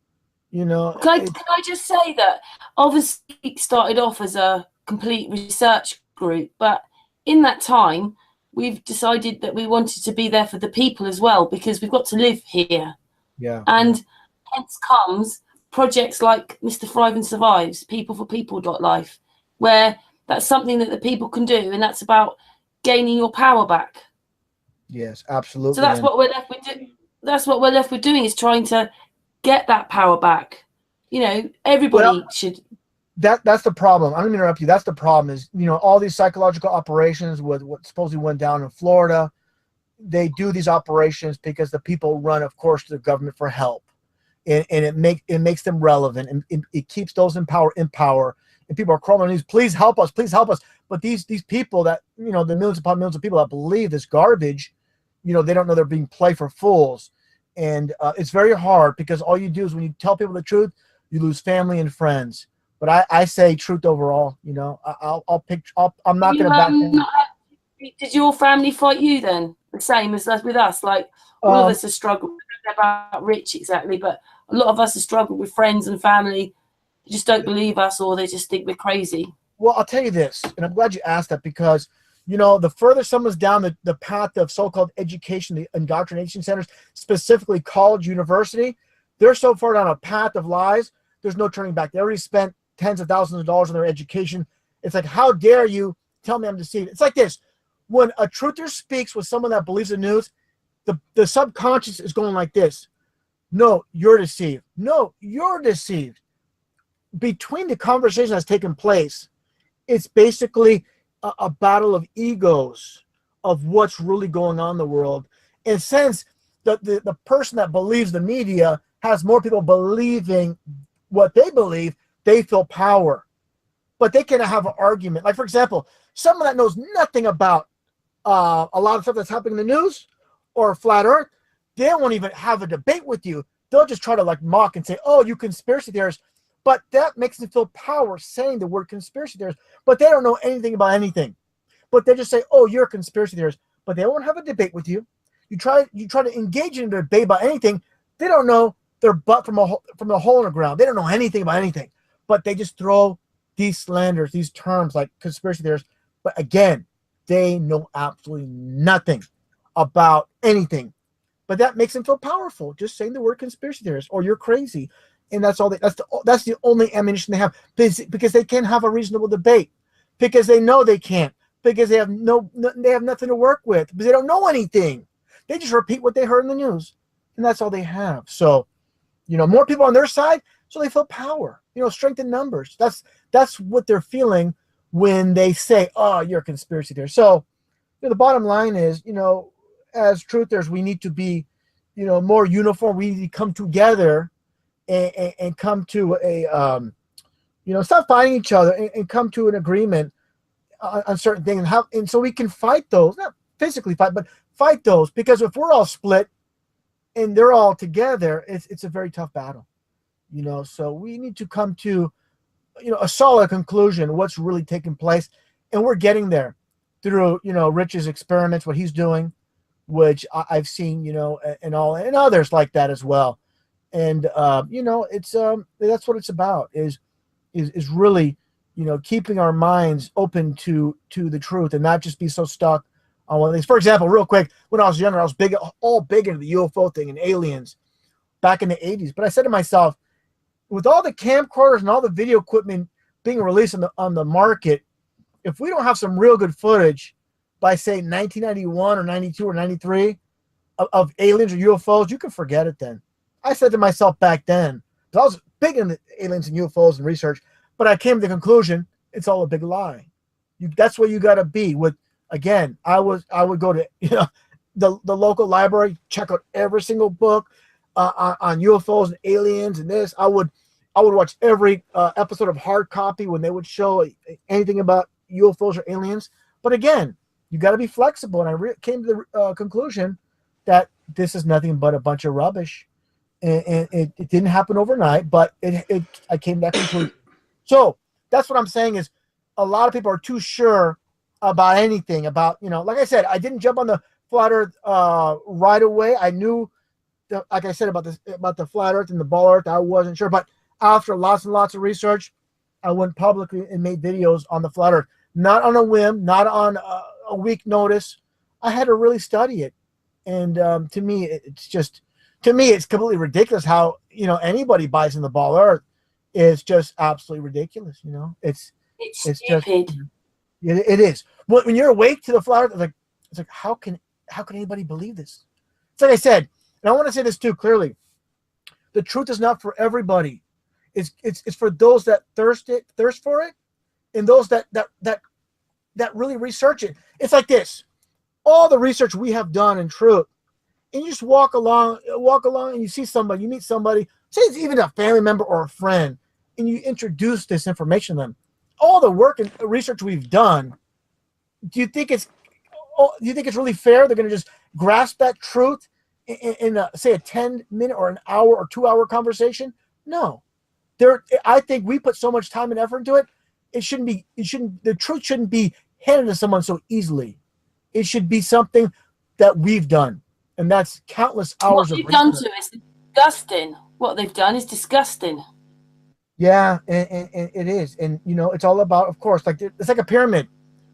Can I just say that obviously it started off as a complete research group, but in that time, we've decided that we wanted to be there for the people as well, because we've got to live here. Yeah. And hence comes projects like MrThriveAndSurvive's Peopleforpeople.life, where that's something that the people can do, and that's about gaining your power back. Yes, absolutely. So that's what we're left with. That's what we're left with doing, is trying to get that power back. Everybody should. That's the problem. I'm going to interrupt you. That's the problem is, all these psychological operations with what supposedly went down in Florida, they do these operations because the people run, of course, to the government for help. And it makes them relevant, and it keeps those in power, and people are crawling on these, please help us. But these people that, the millions upon millions of people that believe this garbage, they don't know they're being played for fools. And it's very hard, because all you do is, when you tell people the truth, you lose family and friends. But I say truth overall. You know, I'll pick. I'm not going to back down. Did your family fight you then? The same as with us? Like, all of us have struggled. I don't know about Rich exactly, but a lot of us have struggled with friends and family. They just don't believe us, or they just think we're crazy. Well, I'll tell you this, and I'm glad you asked that, because, you know, the further someone's down the path of so-called education, the indoctrination centers, specifically college, university, they're so far down a path of lies, there's no turning back. They already spent tens of thousands of dollars on their education. It's like, how dare you tell me I'm deceived? It's like this. When a truther speaks with someone that believes the news, the subconscious is going like this. No, you're deceived. No, you're deceived. Between the conversation that's taken place, it's basically a battle of egos of what's really going on in the world. And since the person that believes the media has more people believing what they believe, they feel power. But they can have an argument. Like, for example, someone that knows nothing about a lot of stuff that's happening in the news or flat earth, they won't even have a debate with you. They'll just try to like mock and say, oh, you conspiracy theorists. But that makes them feel power saying the word conspiracy theorist. But they don't know anything about anything. But they just say, oh, you're a conspiracy theorist. But they won't have a debate with you. You try to engage in a debate about anything. They don't know their butt from the hole in the ground. They don't know anything about anything. But they just throw these slanders, these terms like conspiracy theorists. But again, they know absolutely nothing about anything. But that makes them feel powerful, just saying the word conspiracy theorist or you're crazy. And that's all. That's the only ammunition they have, because they can't have a reasonable debate, because they know they can't, because they have nothing to work with, because they don't know anything. They just repeat what they heard in the news, and that's all they have. So, you know, more people on their side, so they feel power. You know, strength in numbers. That's what they're feeling when they say, "Oh, you're a conspiracy theorist." So, you know, the bottom line is, you know, as truthers, we need to be, you know, more uniform. We need to come together and come to a, you know, stop fighting each other and come to an agreement on certain things. And so we can fight those, not physically fight, but fight those. Because if we're all split and they're all together, it's a very tough battle, you know. So we need to come to, you know, a solid conclusion, what's really taking place. And we're getting there through, you know, Rich's experiments, what he's doing, which I've seen, you know, and others like that as well. And you know, it's that's what it's about, is really, you know, keeping our minds open to the truth and not just be so stuck on one of these. For example, real quick, when I was younger, I was big into the UFO thing and aliens back in the 80s. But I said to myself, with all the camcorders and all the video equipment being released on the market, if we don't have some real good footage by, say, 1991 or 92 or 93 of aliens or UFOs, you can forget it then. I said to myself back then, because I was big into aliens and UFOs and research, but I came to the conclusion it's all a big lie. That's where you got to be. With, again, I would go to, you know, the local library, check out every single book on UFOs and aliens and this. I would watch every episode of Hard Copy when they would show anything about UFOs or aliens. But again, you got to be flexible. And I came to the conclusion that this is nothing but a bunch of rubbish. And it didn't happen overnight, but I came to that conclusion. So that's what I'm saying, is a lot of people are too sure about anything, about, you know, like I said, I didn't jump on the flat earth right away. I knew, like I said, about the flat earth and the ball earth, I wasn't sure. But after lots and lots of research, I went publicly and made videos on the flat earth, not on a whim, not on a week notice. I had to really study it. And to me, it's completely ridiculous how, you know, anybody buys in the ball earth. Is just absolutely ridiculous. You know, it's stupid. just, it is. When you're awake to the flat earth, it's like how can anybody believe this? It's like I said, and I want to say this too clearly. The truth is not for everybody. It's for those that thirst for it, and those that really research it. It's like this. All the research we have done in truth, and you just walk along and you see somebody, you meet somebody, say it's even a family member or a friend, and you introduce this information to them. All the work and research we've done, do you think it's really fair? They're going to just grasp that truth in say a 10-minute or an hour or 2-hour conversation? No. I think we put so much time and effort into it. The truth shouldn't be handed to someone so easily. It should be something that we've done, and that's countless hours what of they've done research. to us is disgusting. What they've done is disgusting. Yeah, and it is. And, it's all about, of course, like it's like a pyramid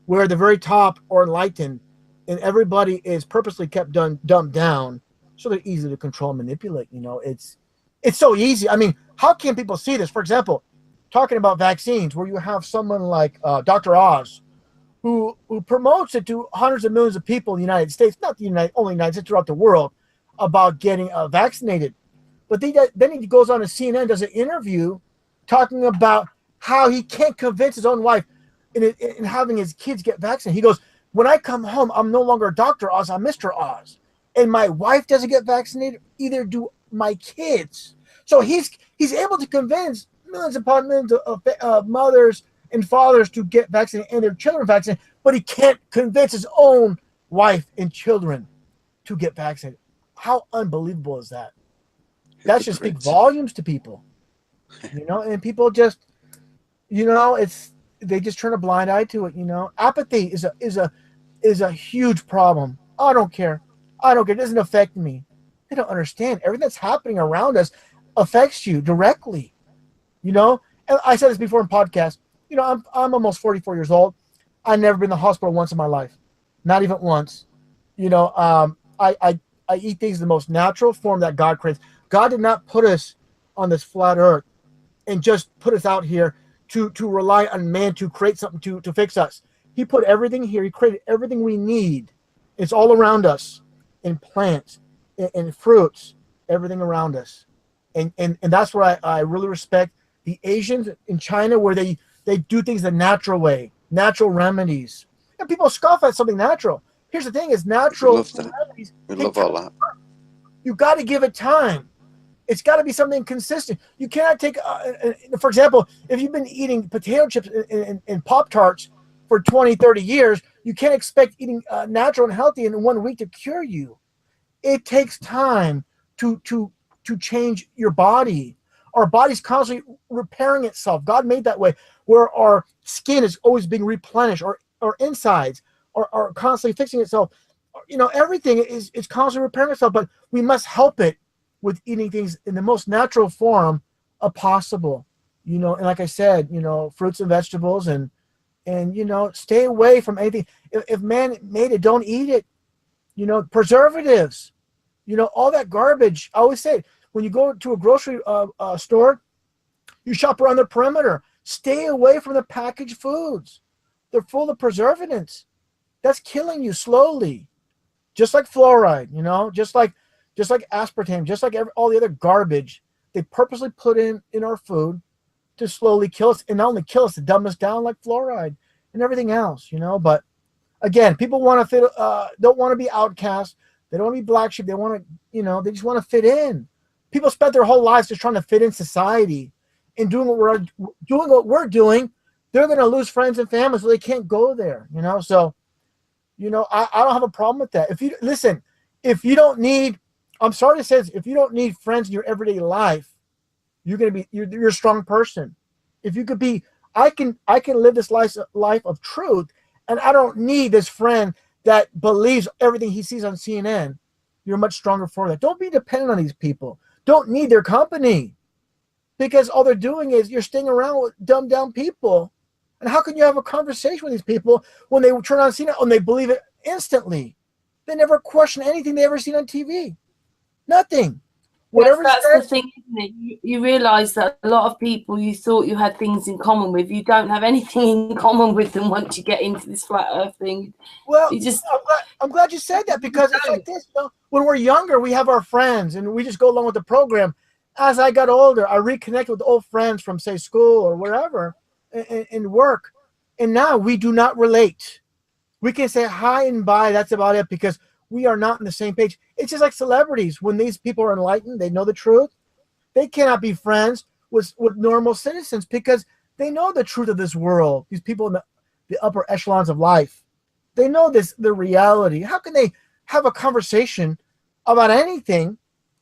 where the very top are enlightened and everybody is purposely kept dumbed down so they're easy to control and manipulate. It's so easy. I mean, how can people see this? For example, talking about vaccines, where you have someone like Dr. Oz, who promotes it to hundreds of millions of people in the United States, not only the United States, throughout the world, about getting vaccinated. But then he goes on to CNN, does an interview talking about how he can't convince his own wife in having his kids get vaccinated. He goes, when I come home, I'm no longer Dr. Oz, I'm Mr. Oz. And my wife doesn't get vaccinated, either do my kids. So he's able to convince millions upon millions of mothers and fathers to get vaccinated and their children vaccinated, but he can't convince his own wife and children to get vaccinated. How unbelievable is that? That should speak volumes to people. And people just, they just turn a blind eye to it. Apathy is a huge problem. I don't care. It doesn't affect me. They don't understand. Everything that's happening around us affects you directly. And I said this before in podcasts. I'm almost 44 years old. I've never been in the hospital once in my life, not even once. I eat things in the most natural form that God creates. God did not put us on this flat earth and just put us out here to rely on man to create something to fix us. He put everything here. He created everything we need. It's all around us, in plants, in fruits, everything around us. And that's where I really respect the Asians in China, where they do things the natural way, natural remedies. And people scoff at something natural. Here's the thing, is natural remedies. We love all that. You got to give it time. It's got to be something consistent. You cannot take, for example, if you've been eating potato chips and Pop-Tarts for 20, 30 years, you can't expect eating natural and healthy in 1 week to cure you. It takes time to change your body. Our body's constantly repairing itself. God made that way, where our skin is always being replenished, or our insides are constantly fixing itself. Everything is constantly repairing itself, but we must help it with eating things in the most natural form possible. And like I said, fruits and vegetables, and stay away from anything. If man made it, don't eat it. Preservatives, all that garbage. I always say, when you go to a grocery store, you shop around the perimeter. Stay away from the packaged foods. They're full of preservatives. That's killing you slowly. Just like fluoride, just like aspartame, just like all the other garbage they purposely put in our food to slowly kill us, and not only kill us, to dumb us down, like fluoride and everything else. But again, people want to fit, don't want to be outcast. They don't want to be black sheep. They want to, they just want to fit in. People spent their whole lives just trying to fit in society, and doing what we're doing. They're going to lose friends and family, so they can't go there. So, I don't have a problem with that. If you don't need, I'm sorry to say this, if you don't need friends in your everyday life, you're a strong person. If you could be, I can live this life of truth, and I don't need this friend that believes everything he sees on CNN. You're much stronger for that. Don't be dependent on these people. Don't need their company, because all they're doing is you're staying around with dumbed down people. And how can you have a conversation with these people when they turn on CNN and they believe it instantly? They never question anything they ever seen on TV. Nothing. Whatever. That's the thing, isn't it? You realise that a lot of people you thought you had things in common with, you don't have anything in common with them once you get into this flat earth thing. Well, I'm glad you said that, because it's like this. When we're younger, we have our friends and we just go along with the program. As I got older, I reconnected with old friends from, say, school or wherever, and work. And now we do not relate. We can say hi and bye. That's about it, because we are not on the same page. It's just like celebrities. When these people are enlightened, they know the truth. They cannot be friends with normal citizens, because they know the truth of this world. These people in the upper echelons of life, they know the reality. How can they have a conversation about anything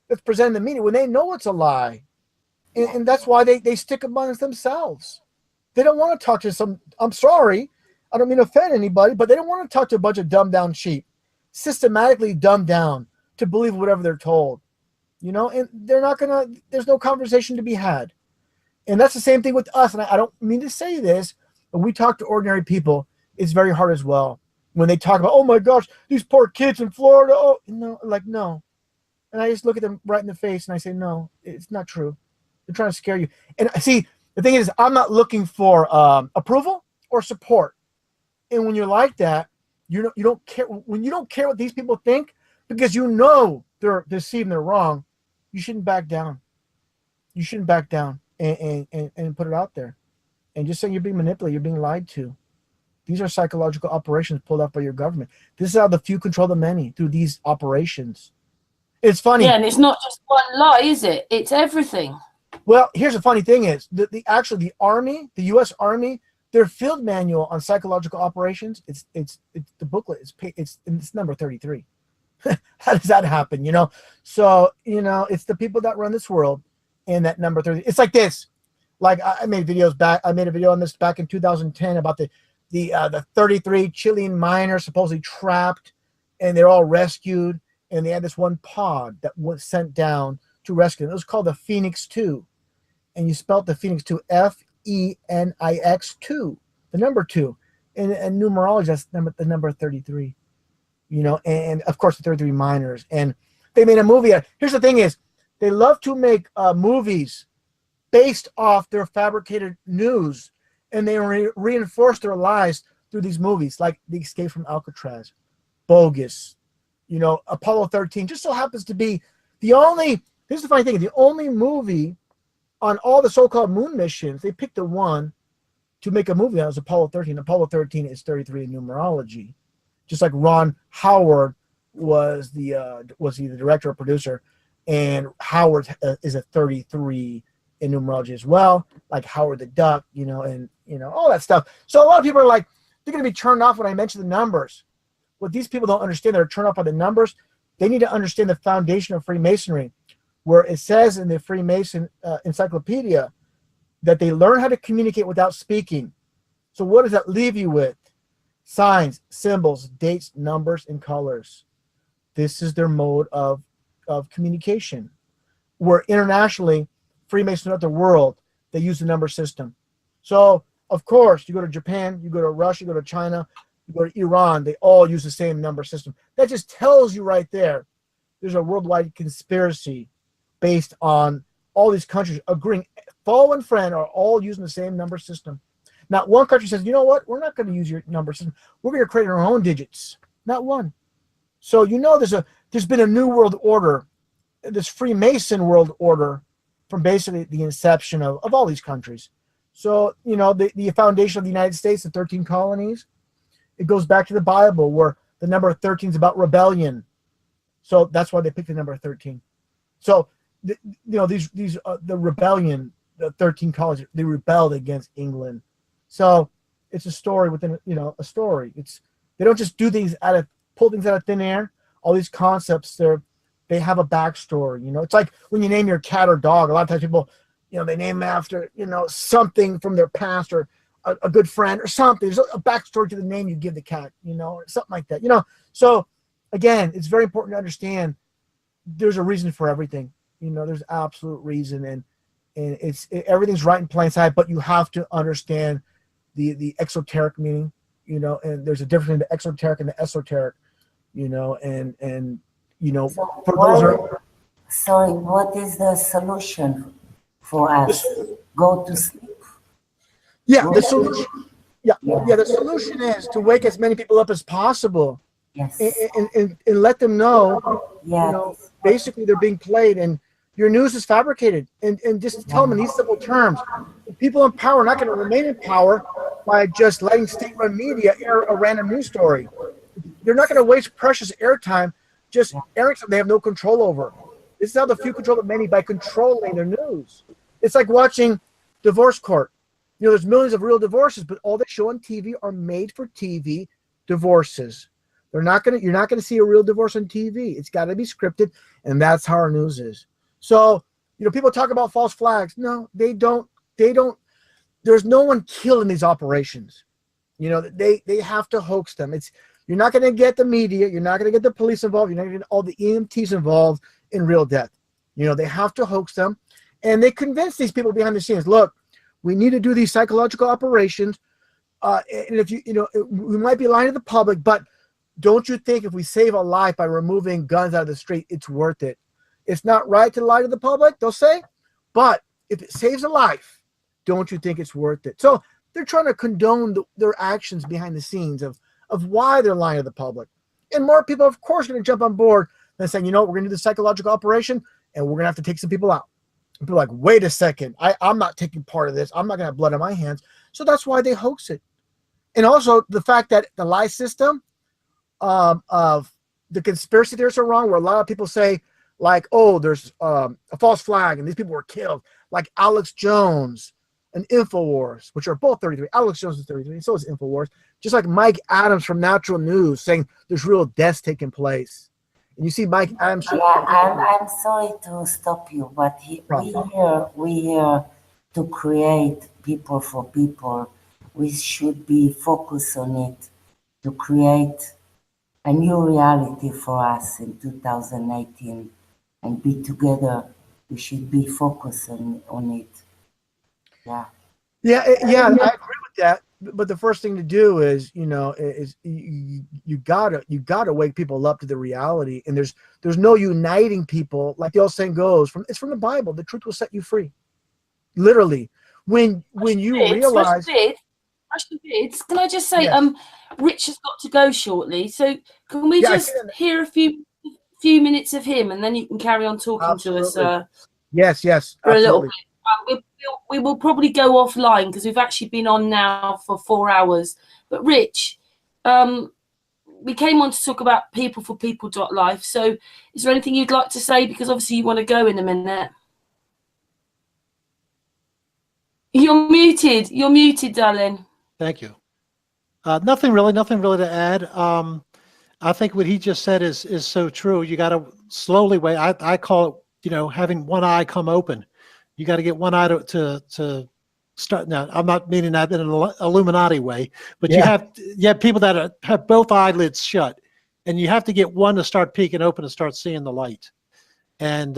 that's presented in the media when they know it's a lie? And that's why they stick amongst themselves. They don't want to talk to some, I'm sorry, I don't mean to offend anybody, but they don't want to talk to a bunch of dumbed down sheep, systematically dumbed down to believe whatever they're told, and they're not going to, there's no conversation to be had. And that's the same thing with us. And I don't mean to say this, but we talk to ordinary people, it's very hard as well. When they talk about, oh my gosh, these poor kids in Florida, oh, no. And I just look at them right in the face and I say, no, it's not true. They're trying to scare you. And see, the thing is, I'm not looking for approval or support. And when you're like that, you don't care. When you don't care what these people think, because they're deceived and they're wrong, you shouldn't back down. You shouldn't back down and put it out there. And just saying you're being manipulated, you're being lied to. These are psychological operations pulled off by your government. This is how the few control the many, through these operations. It's funny. Yeah, and it's not just one lie, is it? It's everything. Well, here's the funny thing is, the Army, the U.S. Army, their field manual on psychological operations, it's the booklet, it's number 33. How does that happen, So, it's the people that run this world, and that number 30. It's like this. Like I made a video on this back in 2010 about the 33 Chilean miners supposedly trapped, and they're all rescued, and they had this one pod that was sent down to rescue them. It was called the Phoenix 2, and you spelled the Phoenix 2 Phoenix 2, the number 2, and numerology, that's the number 33. And of course the 33 miners, and they made a movie. Here's the thing is, they love to make movies based off their fabricated news, and they reinforce their lies through these movies, like The Escape from Alcatraz, Bogus, Apollo 13. Just so happens to be here's the funny thing, the only movie on all the so-called moon missions, they picked the one to make a movie. That was Apollo 13. Apollo 13 is 33 in numerology. Just like Ron Howard was the director or producer, and Howard is a 33 in numerology as well, like Howard the Duck, and all that stuff. So a lot of people are like, they're going to be turned off when I mention the numbers. What these people don't understand, they're turned off by the numbers. They need to understand the foundation of Freemasonry, where it says in the Freemason encyclopedia that they learn how to communicate without speaking. So what does that leave you with? Signs, symbols, dates, numbers, and colors. This is their mode of communication. Where internationally, Freemasons throughout the world, they use the number system. So, of course, you go to Japan, you go to Russia, you go to China, you go to Iran, they all use the same number system. That just tells you right there, there's a worldwide conspiracy based on all these countries agreeing. Foe and friend are all using the same number system. Not one country says, you know what, we're not going to use your number system. We're going to create our own digits. Not one. So there's been a new world order, this Freemason world order, from basically the inception of all these countries. So, the foundation of the United States, the 13 colonies, it goes back to the Bible, where the number 13 is about rebellion. So that's why they picked the number 13. So, the rebellion, the 13 colonies, they rebelled against England. So it's a story within, a story. They don't just do things pull things out of thin air. All these concepts, they have a backstory. It's like when you name your cat or dog. A lot of times people, they name them after, something from their past, or a good friend or something. There's a backstory to the name you give the cat, or something like that. So again, it's very important to understand there's a reason for everything. There's absolute reason, and everything's right in plain sight, but you have to understand the exoteric meaning, and there's a difference between the exoteric and the esoteric, Sorry, what is the solution for us? Go to sleep? Yeah, the solution. Yeah, the solution is to wake as many people up as possible. Yes. And let them know, Yes. Basically they're being played, and your news is fabricated. And just tell them in these simple terms, the people in power are not going to remain in power by just letting state-run media air a random news story. They're not going to waste precious airtime just airing something they have no control over. This is how the few control the many, by controlling their news. It's like watching divorce court. There's millions of real divorces, but all they show on TV are made-for-TV divorces. You're not going to see a real divorce on TV. It's got to be scripted, and that's how our news is. So, You know, people talk about false flags. No, they don't. There's no one killed in these operations. You know, they have to hoax them. You're not going to get the media. You're not going to get the police involved. You're not going to get all the EMTs involved in real death. You know, they have to hoax them. And they convince these people behind the scenes, look, we need to do these psychological operations. And if we might be lying to the public, but don't you think if we save a life by removing guns out of the street, it's worth it? It's not right to lie to the public, they'll say, but if it saves a life, don't you think it's worth it? So they're trying to condone their actions behind the scenes of why they're lying to the public. And more people, of course, are going to jump on board and saying, you know what, we're going to do the psychological operation and we're going to have to take some people out. And people are like, wait a second, I'm not taking part of this. I'm not going to have blood on my hands. So that's why they hoax it. And also the fact that the lie system of the conspiracy theorists are wrong, where a lot of people say, like, oh, there's a false flag and these people were killed, like Alex Jones and InfoWars, which are both 33. Alex Jones is 33, and so is InfoWars. Just like Mike Adams from Natural News saying there's real deaths taking place. And you see Mike Adams. Yeah, I'm sorry to stop you, but we here to create people for people. We should be focused on it to create a new reality for us in 2018 and be together. We should be focused on it. Yeah. Yeah, I agree with that. But the first thing to do is, you gotta wake people up to the reality. And there's no uniting people, like the old saying goes, it's from the Bible. The truth will set you free. Literally, when you realize. Russianvids, can I just say, yes. Rich has got to go shortly, so can we just hear a few minutes of him, and then you can carry on talking to us. Yes, for a little bit. We will probably go offline because we've actually been on now for 4 hours. But Rich, we came on to talk about Peopleforpeople.life. So, is there anything you'd like to say? Because obviously you want to go in a minute. You're muted. You're muted, darling. Thank you. Nothing really to add. I think what he just said is so true. You got to slowly wait. I call it, having one eye come open. You got to get one eye to start. Now, I'm not meaning that in an Illuminati way, but you have people that have both eyelids shut, and you have to get one to start peeking open and start seeing the light. And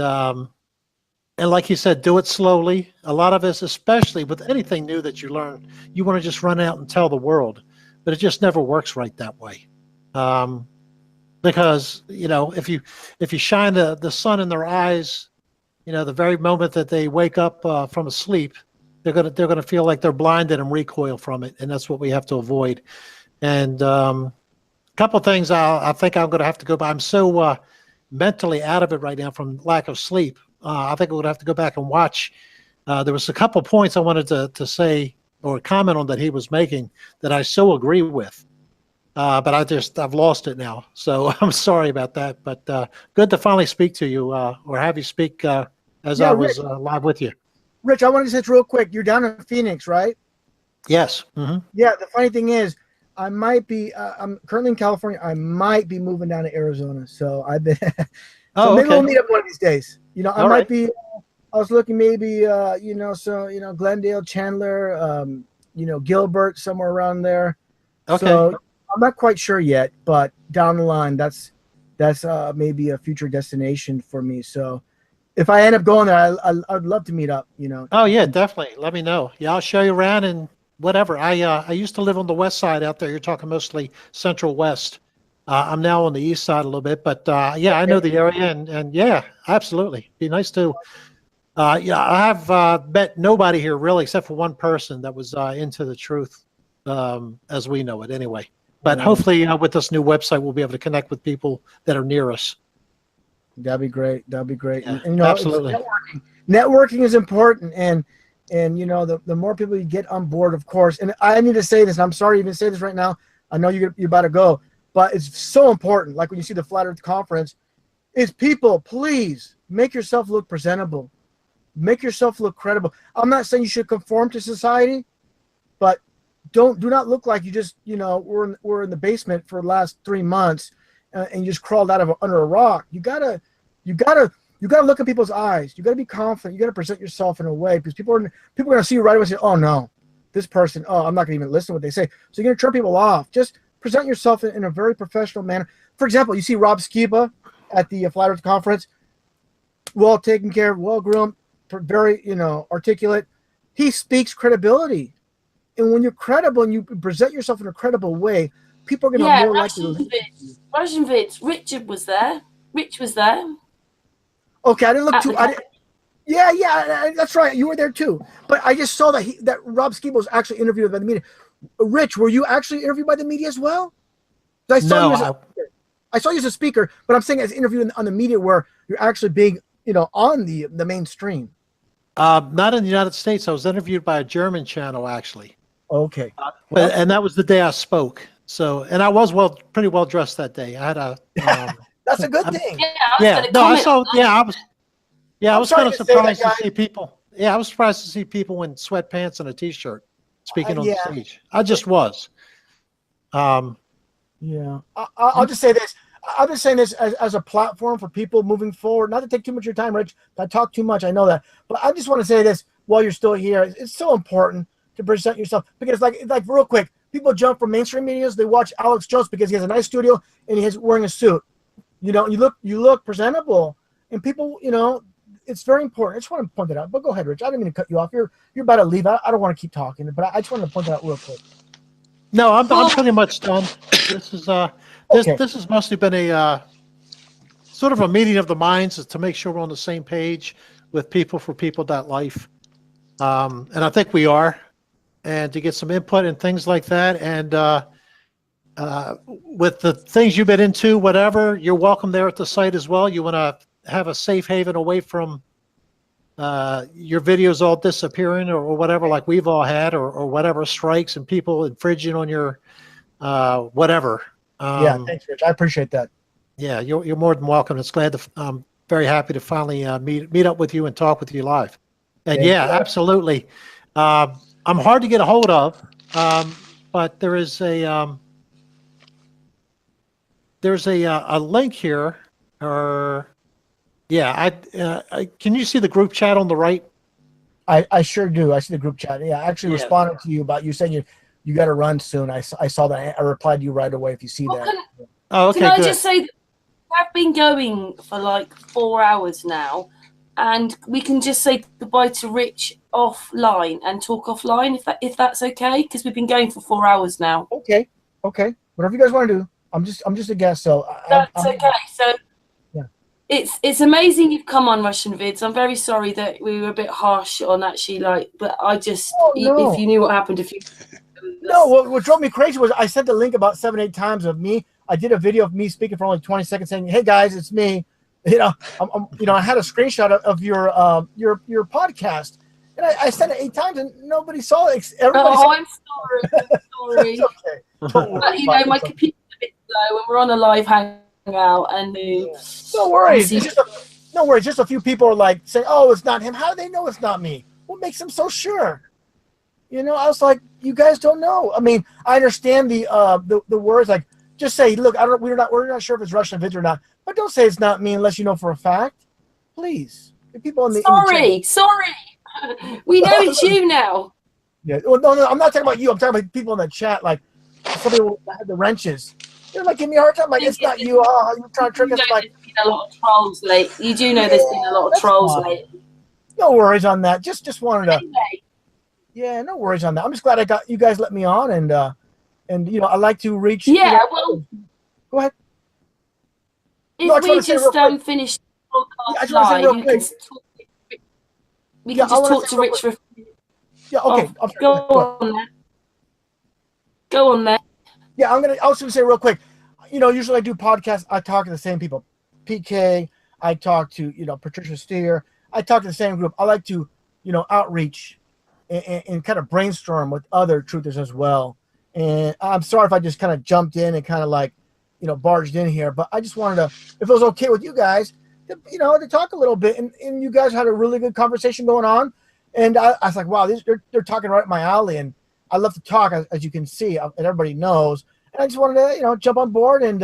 like you said, do it slowly. A lot of us, especially with anything new that you learn, you want to just run out and tell the world, but it just never works right that way. Because if you shine the sun in their eyes, the very moment that they wake up from a sleep, they're gonna feel like they're blinded and recoil from it, and that's what we have to avoid. And a couple of things I think I'm gonna have to go by. I'm so mentally out of it right now from lack of sleep. I think I'm gonna have to go back and watch. There was a couple of points I wanted to say or comment on that he was making that I so agree with. But I've lost it now. So I'm sorry about that. But good to finally speak to you or have you speak as I was live with you. Rich, I wanted to say this real quick. You're down in Phoenix, right? Yes. Mm-hmm. Yeah. The funny thing is, I might be. I'm currently in California. I might be moving down to Arizona. So I've been. So maybe we'll meet up one of these days. I might be. I was looking maybe. Glendale, Chandler. Gilbert, somewhere around there. Okay. So I'm not quite sure yet, but down the line, that's maybe a future destination for me. So if I end up going there, I'd love to meet up. Oh yeah, definitely. Let me know. Yeah, I'll show you around and whatever. I used to live on the west side out there. You're talking mostly Central West. I'm now on the east side a little bit, but I know the area and yeah, absolutely. Be nice to. I have met nobody here really except for one person that was into the truth as we know it anyway. But hopefully with this new website, we'll be able to connect with people that are near us. That'd be great. Yeah, and, absolutely. Networking is important. And the more people you get on board, of course, and I need to say this, and I'm sorry to even say this right now. I know you're about to go, but it's so important. Like when you see the Flat Earth Conference, is people, please make yourself look presentable. Make yourself look credible. I'm not saying you should conform to society, but do not look like you just, we're in the basement for the last 3 months and you just crawled out of under a rock. You gotta you got to look at people's eyes. You got to be confident. You got to present yourself in a way, because people are going to see you right away and say, oh no, this person, oh, I'm not going to even listen to what they say. So you're going to turn people off. Just present yourself in a very professional manner. For example, you see Rob Skiba at the Flat Earth Conference, well taken care of, well groomed, very, articulate. He speaks credibility. And when you're credible and you present yourself in a credible way, people are going to more likely to listen. Russianvids. Richard was there. Rich was there. Okay, I didn't look too. Yeah, that's right. You were there too. But I just saw that Rob Skiba was actually interviewed by the media. Rich, were you actually interviewed by the media as well? I saw you as a speaker, but I'm saying as interviewed on the media where you're actually being, on the mainstream. Not in the United States. I was interviewed by a German channel, actually. Okay. And that was the day I spoke. So, and I was pretty well dressed that day. I had a. That's a good thing. I was kind of surprised to see people. Yeah, I was surprised to see people in sweatpants and a t-shirt speaking on the stage. I just was. I'll just say this. I've been saying this as a platform for people moving forward. Not to take too much of your time, Rich. I talk too much. I know that. But I just want to say this while you're still here. It's so important to present yourself, because like real quick, people jump from mainstream medias. They watch Alex Jones because he has a nice studio and he's wearing a suit. You look presentable, and people, it's very important. I just want to point that out. But go ahead, Rich. I didn't mean to cut you off. You're about to leave. I don't want to keep talking, but I just wanted to point that out real quick. No, I'm pretty much done. This is this has mostly been a sort of a meeting of the minds to make sure we're on the same page with Peopleforpeople.life, and I think we are, and to get some input and things like that, and with the things you've been into, whatever, you're welcome there at the site as well. You want to have a safe haven away from your videos all disappearing or whatever, like we've all had, or whatever, strikes and people infringing on your whatever. Thanks, Rich. I appreciate that. Yeah, you're more than welcome. It's glad to. I'm very happy to finally meet up with you and talk with you live. And absolutely. I'm hard to get a hold of, but there is a there's a link here, or can you see the group chat on the right? I sure do. I see the group chat. Yeah, I actually responded to you about you saying you got to run soon. I saw that. I replied to you right away. If you see that. Can I just say that I've been going for like 4 hours now, and we can just say goodbye to Rich offline and talk offline if that's okay, because we've been going for 4 hours now. Okay. Whatever you guys want to do. I'm just a guest, so that's okay. So it's amazing you've come on Russianvids. I'm very sorry that we were a bit harsh on but I just if you knew what happened a few. No, what drove me crazy was I sent the link about 7-8 times of me. I did a video of me speaking for only 20 seconds, saying, "Hey guys, it's me." I had a screenshot of your podcast, and I sent it 8 times, and nobody saw it. I'm sorry. It's okay. But my computer's a bit slow, and we're on a live hangout, and no worries. No worries. Just a few people are like saying, "Oh, it's not him." How do they know it's not me? What makes them so sure? I was like, you guys don't know. I mean, I understand the words, like, just say, look, we're not sure if it's Russianvids or not, but don't say it's not me unless you know for a fact. Please. The people in the sorry. We know it's you now. Yeah. Well, no, I'm not talking about you. I'm talking about people in the chat, like somebody that had the wrenches. They're like, give me a hard time. Like, it's not you. Oh, you're trying to trick us. Like, there's been a lot of trolls late. You do know there's been a lot of trolls late. No worries on that. Just wanted to. Anyway. Yeah, no worries on that. I'm just glad you guys let me on, and I like to reach. Yeah, well, go ahead. If we just finish the podcast live, we can just talk to Rich for a few. Yeah, okay. Go on there. Yeah, I was going to say real quick. Usually I do podcasts. I talk to the same people. PK. I talk to Patricia Steer. I talk to the same group. I like to outreach. And kind of brainstorm with other truthers as well. And I'm sorry if I just kind of jumped in and kind of barged in here, but I just wanted to, if it was okay with you guys, to talk a little bit. And you guys had a really good conversation going on. And I was like, wow, they're talking right up my alley. And I love to talk, as you can see, and everybody knows. And I just wanted to, jump on board and,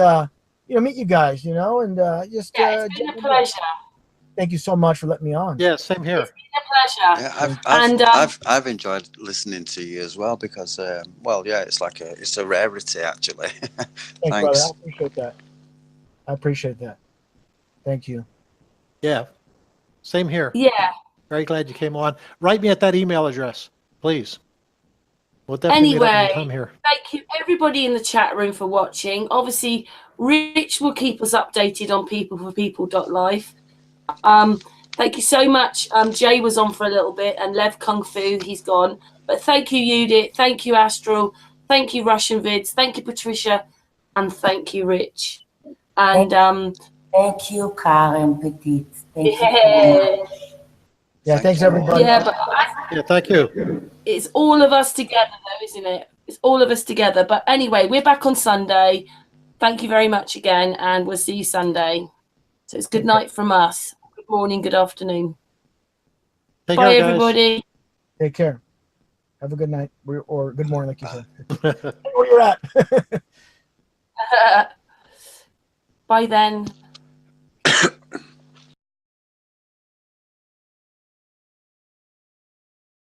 meet you guys, and just. Yeah, it's been a pleasure. thank you so much for letting me on. Yeah, same here. It's been a pleasure. Yeah, And I've enjoyed listening to you as well because well, yeah, it's a rarity actually. Thanks, brother. I Thanks. appreciate that. I appreciate that. Thank you. Yeah, same here. yeah. Very glad you came on. Write me at that email address, please. We'll definitely meet up when you come here. Thank you everybody in the chat room for watching. Obviously, Rich will keep us updated on Peopleforpeople.life. Thank you so much. Jay was on for a little bit, and Levkungfu, he's gone. But thank you, Yudit. Thank you, Astral. Thank you, Russianvids. Thank you, Patricia. And thank you, Rich. And thank you, Karen Petit. Thank you. Yeah, thanks everybody. Yeah, but Yeah, thank you. it's all of us together, though, isn't it? It's all of us together. But anyway, we're back on Sunday. Thank you very much again, and we'll see you Sunday. So it's good night from us. Good morning, good afternoon. Take Bye, care, guys. everybody. Take care. Have a good night or good morning, like you said. Where you're at. Bye then.